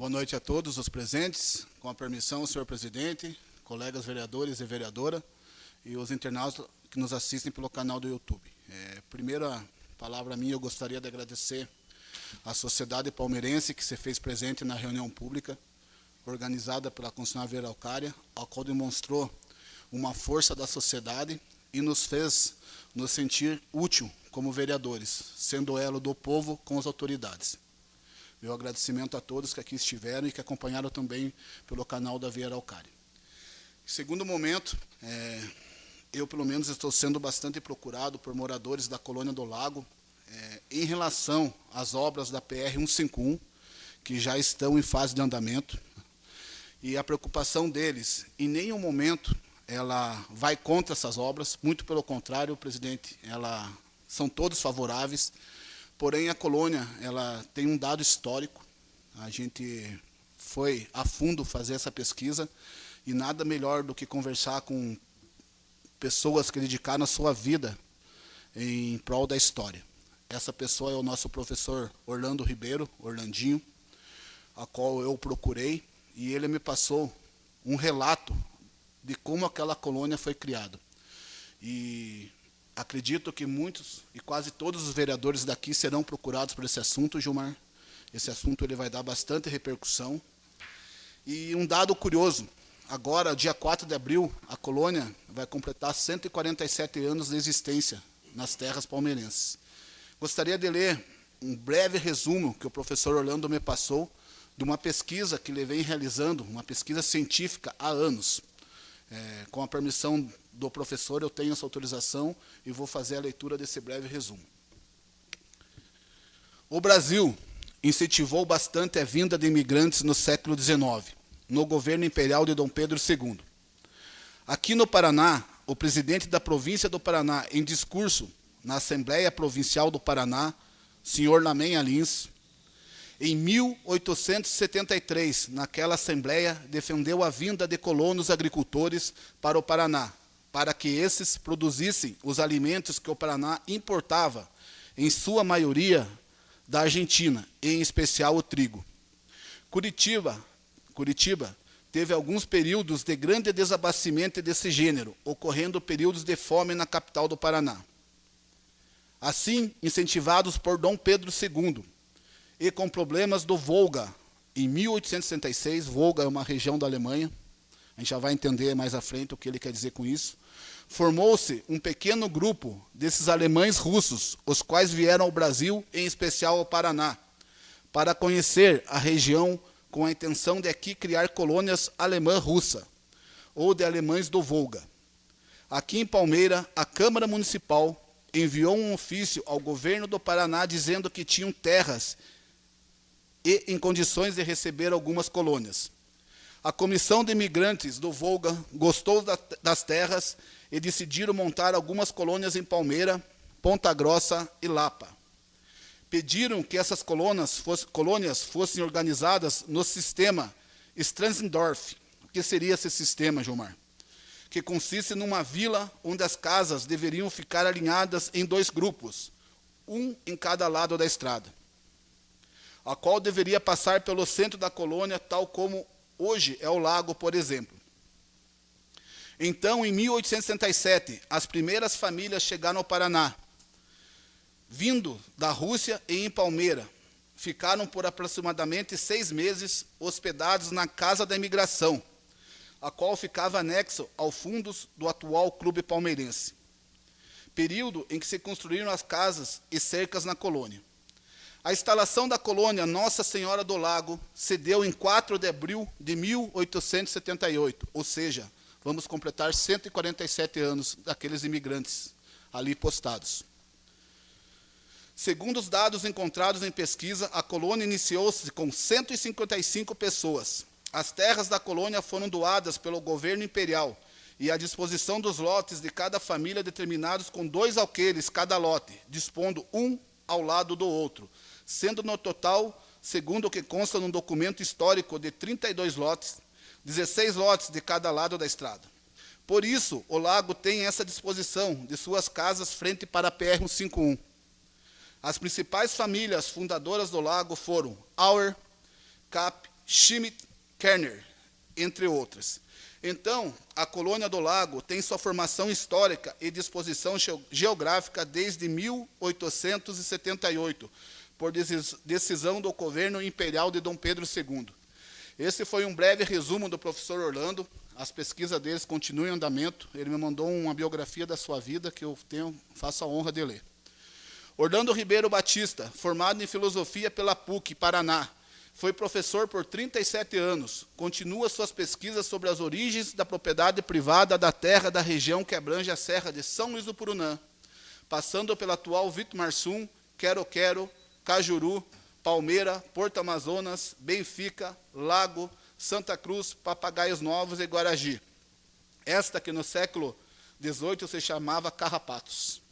Boa noite a todos os presentes. Com a permissão, senhor presidente, colegas vereadores e vereadora e os internautas que nos assistem pelo canal do YouTube. Primeira palavra minha, eu gostaria de agradecer à sociedade palmeirense que se fez presente na reunião pública organizada pela concessionária Via Araucária, a qual demonstrou uma força da sociedade e nos fez nos sentir útil como vereadores, sendo elo do povo com as autoridades. Meu agradecimento a todos que aqui estiveram e que acompanharam também pelo canal da Via Araucária. Em segundo momento, eu pelo menos estou sendo bastante procurado por moradores da Colônia do Lago em relação às obras da PR-151, que já estão em fase de andamento. E a preocupação deles, em nenhum momento, ela vai contra essas obras, muito pelo contrário, presidente, são todos favoráveis. Porém, a colônia ela tem um dado histórico. A gente foi a fundo fazer essa pesquisa e nada melhor do que conversar com pessoas que dedicaram a sua vida em prol da história. Essa pessoa é o nosso professor Orlando Ribeiro, Orlandinho, a qual eu procurei, e ele me passou um relato de como aquela colônia foi criada. E acredito que muitos e quase todos os vereadores daqui serão procurados por esse assunto, Gilmar. Esse assunto ele vai dar bastante repercussão. E um dado curioso, agora, dia 4 de abril, a colônia vai completar 147 anos de existência nas terras palmeirenses. Gostaria de ler um breve resumo que o professor Orlando me passou de uma pesquisa que ele vem realizando, uma pesquisa científica há anos. Com a permissão do professor, eu tenho essa autorização e vou fazer a leitura desse breve resumo. O Brasil incentivou bastante a vinda de imigrantes no século XIX, no governo imperial de Dom Pedro II. Aqui no Paraná, o presidente da província do Paraná, em discurso na Assembleia Provincial do Paraná, senhor Lamen Lins, em 1873, naquela Assembleia, defendeu a vinda de colonos agricultores para o Paraná, para que esses produzissem os alimentos que o Paraná importava, em sua maioria, da Argentina, em especial o trigo. Curitiba teve alguns períodos de grande desabastecimento desse gênero, ocorrendo períodos de fome na capital do Paraná. Assim, incentivados por Dom Pedro II, e com problemas do Volga, em 1866, Volga é uma região da Alemanha, a gente já vai entender mais à frente o que ele quer dizer com isso, formou-se um pequeno grupo desses alemães russos, os quais vieram ao Brasil, em especial ao Paraná, para conhecer a região com a intenção de aqui criar colônias alemã-russa, ou de alemães do Volga. Aqui em Palmeira, a Câmara Municipal enviou um ofício ao governo do Paraná dizendo que tinham terras e em condições de receber algumas colônias. A Comissão de Imigrantes do Volga gostou das terras e decidiram montar algumas colônias em Palmeira, Ponta Grossa e Lapa. Pediram que essas colônias fossem organizadas no sistema Stransdorf. O que seria esse sistema, Gilmar? Que consiste numa vila onde as casas deveriam ficar alinhadas em dois grupos, um em cada lado da estrada, a qual deveria passar pelo centro da colônia, tal como hoje é o lago, por exemplo. Então, em 1867, as primeiras famílias chegaram ao Paraná, vindo da Rússia e em Palmeira. Ficaram por aproximadamente 6 meses hospedados na Casa da Imigração, a qual ficava anexo ao fundos do atual Clube Palmeirense. Período em que se construíram as casas e cercas na colônia. A instalação da colônia Nossa Senhora do Lago se deu em 4 de abril de 1878, ou seja, vamos completar 147 anos daqueles imigrantes ali postados. Segundo os dados encontrados em pesquisa, a colônia iniciou-se com 155 pessoas. As terras da colônia foram doadas pelo governo imperial e a disposição dos lotes de cada família determinados com 2 alqueires cada lote, dispondo um ao lado do outro, sendo no total, segundo o que consta num documento histórico de 32 lotes, 16 lotes de cada lado da estrada. Por isso, o lago tem essa disposição de suas casas frente para a PR-151. As principais famílias fundadoras do lago foram Auer, Cap, Schmidt Kerner, entre outras. Então, a Colônia do Lago tem sua formação histórica e disposição geográfica desde 1878, por decisão do governo imperial de Dom Pedro II. Esse foi um breve resumo do professor Orlando. As pesquisas deles continuam em andamento. Ele me mandou uma biografia da sua vida que eu faço a honra de ler. Orlando Ribeiro Batista, formado em filosofia pela PUC, Paraná, foi professor por 37 anos. Continua suas pesquisas sobre as origens da propriedade privada da terra da região que abrange a Serra de São Luís do Purunã, passando pela atual Vitomarsum, Quero-Quero, Cajuru, Palmeira, Porto Amazonas, Benfica, Lago, Santa Cruz, Papagaios Novos e Guaragi. Esta que no século XVIII se chamava Carrapatos.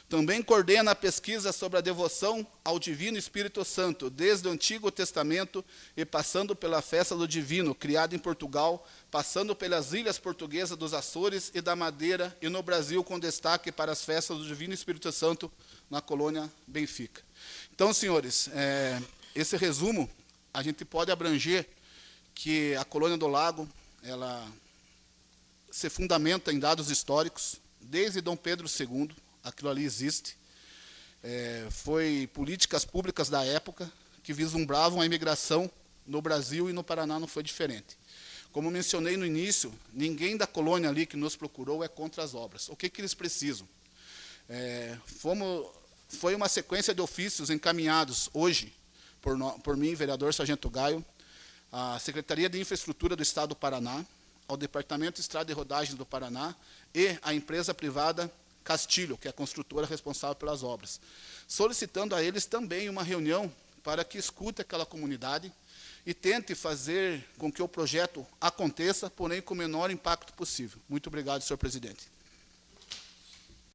Também coordena a pesquisa sobre a devoção ao Divino Espírito Santo, desde o Antigo Testamento e passando pela festa do Divino, criada em Portugal, passando pelas ilhas portuguesas dos Açores e da Madeira, e no Brasil, com destaque para as festas do Divino Espírito Santo na colônia Benfica. Então, senhores, esse resumo, a gente pode abranger que a Colônia do Lago, ela se fundamenta em dados históricos, desde Dom Pedro II, aquilo ali existe. Foi políticas públicas da época que vislumbravam a imigração no Brasil, e no Paraná não foi diferente. Como mencionei no início, ninguém da colônia ali que nos procurou é contra as obras. O que eles precisam? Foi uma sequência de ofícios encaminhados hoje por mim, vereador Sargento Gaio, à Secretaria de Infraestrutura do Estado do Paraná, ao Departamento de Estrada e Rodagem do Paraná e à empresa privada Castilho, que é a construtora responsável pelas obras, solicitando a eles também uma reunião para que escute aquela comunidade e tente fazer com que o projeto aconteça, porém com o menor impacto possível. Muito obrigado, senhor presidente.